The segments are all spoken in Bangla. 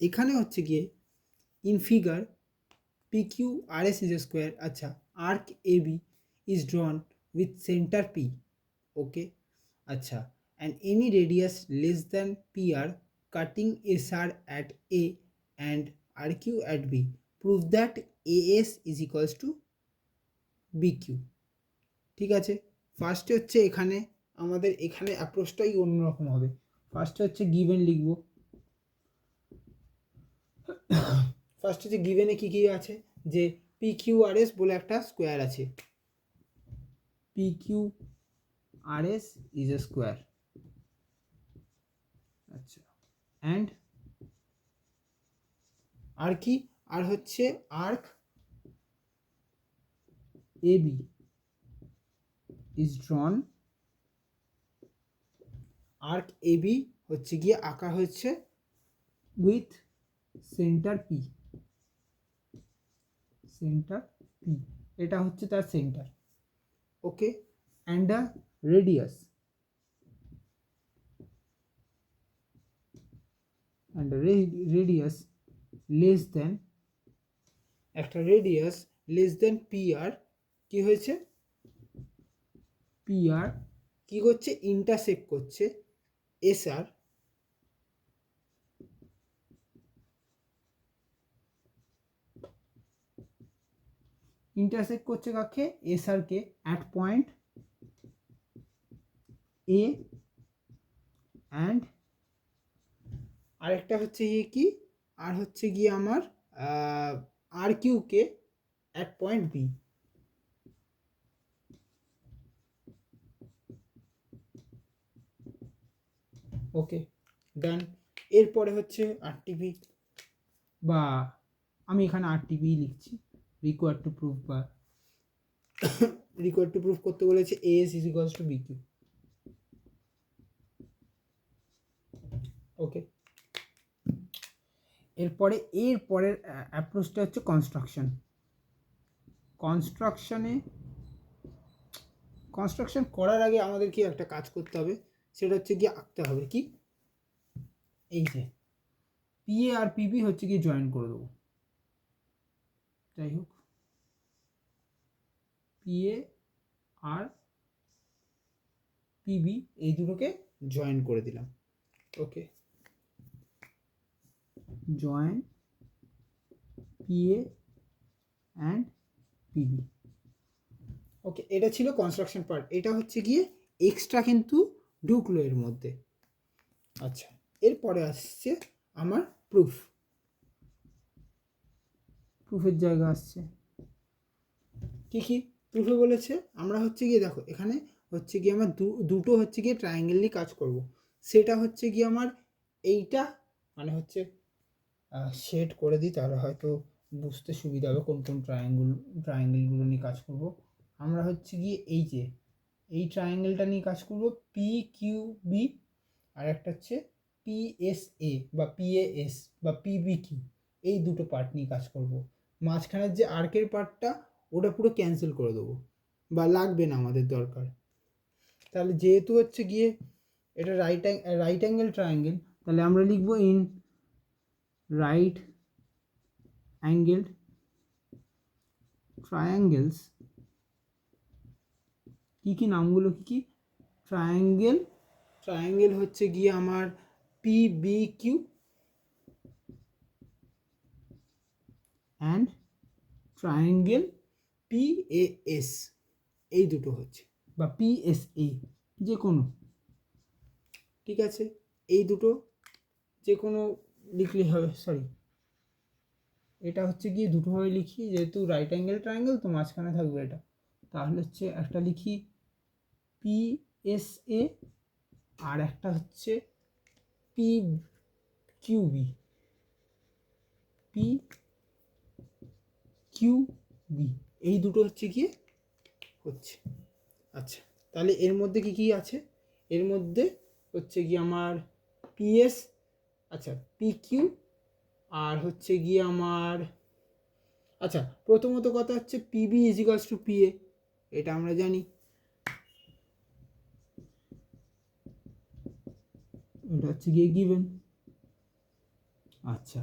এখানে হচ্ছে গিয়ে in figure PQRS is a square. আচ্ছা, arc AB is drawn with center P. Okay. আচ্ছা, and any radius less than PR cutting SR at A and RQ at B. Prove that AS is equals to BQ. ঠিক আছে, ফার্স্টে হচ্ছে এখানে আমাদের এখানে অ্যাপ্রোচটাই অন্যরকম হবে। ফার্স্টে হচ্ছে গিভেন লিখব। ফার্স্ট হচ্ছে গিভেনে কী কী আছে, যে PQRS বলে একটা স্কোয়ার আছে, PQRS ইজ এ স্কোয়ার। আচ্ছা, অ্যান্ড আর কি, আর হচ্ছে arc AB is drawn, arc AB হচ্ছে গিয়ে আঁকা হচ্ছে with centre P, centre P, এটা হচ্ছে তার centre. Okay, and the radius, and the radius less than, একটা রেডিয়াস লেস দেন PR কি হয়েছে, PR কি করছে, ইন্টারসেক্ট করছে SR ইন্টারসেক্ট করছে কাকে, SR K at point A and আরেকটা হচ্ছে গিয়ে কি, আর হচ্ছে গিয়ে আমার RQ K at point B। ওকে, ডান। এরপরে হচ্ছে RTP, বা আমি এখানে RTP লিখছি, রিকোয়ার্ড টু প্রুভ, বা রিকোয়ার্ড টু প্রুভ করতে বলেছে AS is equals to BQ। ওকে, এর পরের অ্যাপ্রোচটা হচ্ছে কনস্ট্রাকশন। কনস্ট্রাকশন করার আগে আমাদের কি একটা কাজ করতে হবে, সেটা হচ্ছে গিয়ে আঁকতে হবে কি, এই যে PA আর PB হচ্ছে গিয়ে জয়েন করে দেবো। যাই হোক, PA আর PB এই দুটোকে জয়েন করে দিলাম। ওকে, জয়েন PA অ্যান্ড PB। ওকে, এটা ছিল কনস্ট্রাকশন পার্ট, এটা হচ্ছে গিয়ে এক্সট্রা কিন্তু ঢুকলো এর মধ্যে। আচ্ছা, এরপরে আসছে আমার প্রুফের জায়গা আসছে। কি কি প্রুফে বলেছে, আমরা হচ্ছে গিয়ে দেখো এখানে হচ্ছে গিয়ে আমার দুটো হচ্ছে গিয়ে ট্রায়াঙ্গেল নিয়ে কাজ করব। সেটা হচ্ছে গিয়ে আমার এইটা মানে হচ্ছে শেড করে দিই, তাহলে হয়তো বুঝতে সুবিধা হবে কোন কোন ট্রায়াঙ্গেলগুলো নিয়ে কাজ করব। আমরা হচ্ছে গিয়ে এই যে এই ট্রায়াঙ্গেলটা নিয়ে কাজ করব, PQB, আর একটা হচ্ছে PSA বা PAS বা PBQ, এই দুটো পার্ট নিয়ে কাজ করব। মাঝখানের যে আর্কের পার্টটা ওটা পুরো ক্যান্সেল করে দেবো, বা লাগবে না আমাদের দরকার। তাহলে যেহেতু হচ্ছে গিয়ে এটা রাইট অ্যাঙ্গেল ট্রায়াঙ্গেল, তাহলে আমরা লিখবো ইন রাইট অ্যাঙ্গেল ট্রায়াঙ্গেলস, কী কী নামগুলো কী কী, ট্রায়াঙ্গেল হচ্ছে গিয়ে আমার PBQ অ্যান্ড ট্রায়াঙ্গেল PAS, এই দুটো হচ্ছে, বা PSA যে কোনো, ঠিক আছে, এই দুটো যে কোনো লিখলেই হবে। সরি, এটা হচ্ছে গিয়ে দুটোভাবে লিখি, যেহেতু রাইট অ্যাঙ্গেল ট্রায়াঙ্গেল তো মাঝখানে থাকবে এটা, তাহলে হচ্ছে একটা লিখি PSA আর একটা হচ্ছে PQB, এই দুটো হচ্ছে গিয়ে হচ্ছে। আচ্ছা, তাহলে এর মধ্যে কি কি আছে, এর মধ্যে হচ্ছে গিয়ে আমার PS, আচ্ছা PQ, আর হচ্ছে গিয়ে আমার, আচ্ছা প্রথমত কথা হচ্ছে PB is equals two PA, এটা আমরা জানি, এটা হচ্ছে গিয়ে গিভেন। আচ্ছা,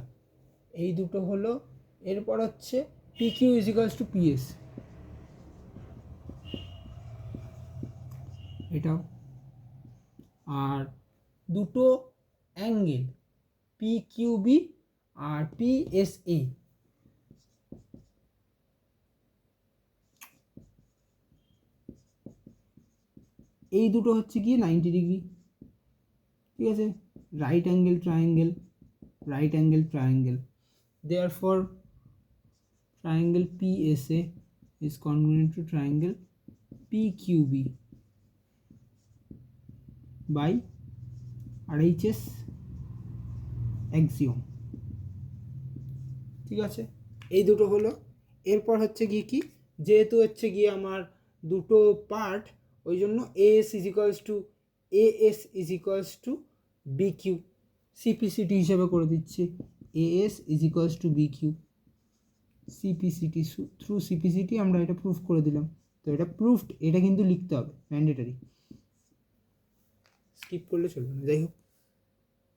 এই দুটো হলো। এরপর হচ্ছে P Q is equals to PS, এটাও। আর দুটো অ্যাঙ্গেল পি কিউ বি আর পি এস এ, এই দুটো হচ্ছে গিয়ে 90 ডিগ্রি, ঠিক আছে। Right angle triangle, right angle triangle, therefore triangle PSA is congruent to triangle PQB by RHS axiom, ঠিক আছে। এই দুটো হলো। এরপর হচ্ছে গিয়ে কি, যেহেতু হচ্ছে গিয়ে আমার দুটো পার্ট, ওই জন্য AS is equals to BQ, CPCT হিসেবে করে দিচ্ছি। AS is equals to BQ, CPCT, through CPCT আমরা এটা প্রুফ করে দিলাম। তো এটা প্রুফড, এটা কিন্তু লিখতে হবে ম্যান্ডেটারি, স্কিপ করলে চলবে না। যাই হোক,